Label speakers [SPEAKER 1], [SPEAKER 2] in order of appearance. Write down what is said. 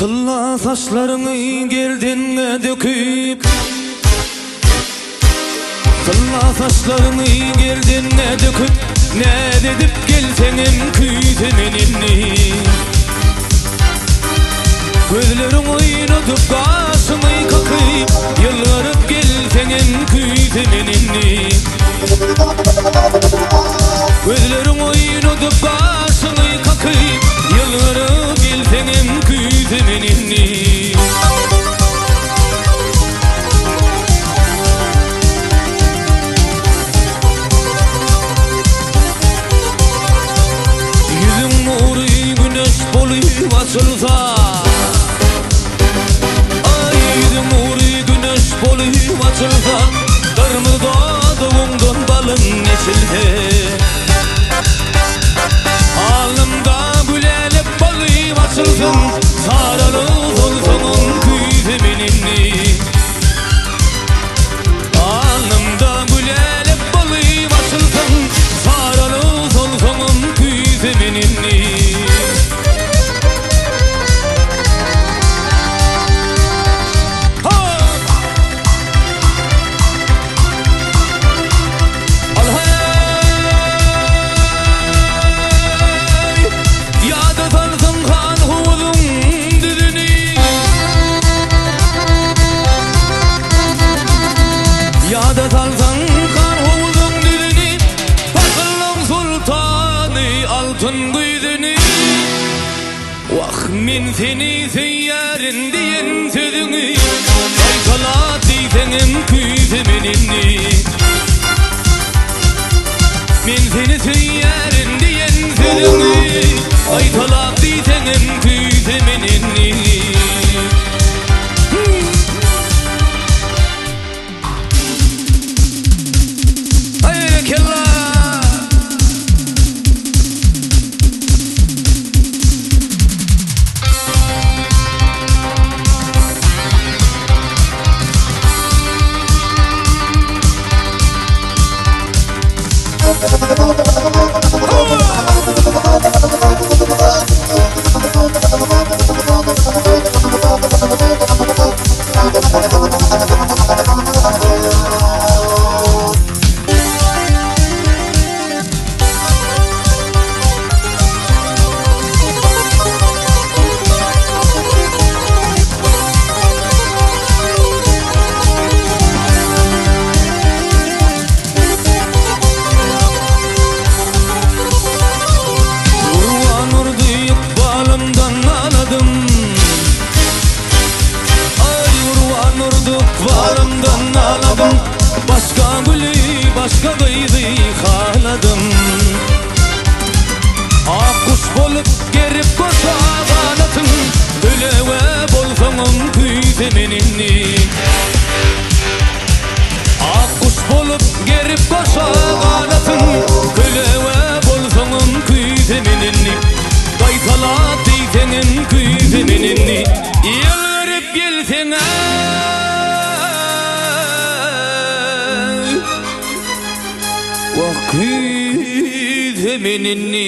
[SPEAKER 1] Sılla saçlarını geldinle döküp, sılla saçlarını geldinle döküp, ne dedip gelsenin küytemenini. Gözlerin oynatıp kaşını kakıp, yıllarıp gelsenin küytemenini. Gözlerin oynatıp kaşını kakıp, yıllarıp gelsenin küytemenini. Yüzün nuru güneş bolup açılsa, açılsa, kırmızı doğduğundan balın yeşilde. Alnımda gülenip balıp açılsın, sararıp olsun küytemenini. Alnımda gülenip balıp açılsın, sararıp olsun küytemenini. Yada salsan kan hovuzun dilini, Bakırlığın sultanı altın güydünü. Vah min seni seyyarin diyen sözünü, Saysalat deysenin küytemenini. Min seni seyyarin diyen sözünü, Saysalat deysenin küytemenini. Varımdan ağladım, başka gülü başka kıydı haladım. Ak kuş bolup gerip koşa kanatın, Öleve bolsanın küytemenini. Ak kuş bolup gerip koşa kanatın, Öleve bolsanın küytemenini. Kaytalat deysenin küytemenini. Yılırıp gelsene, küytemenini.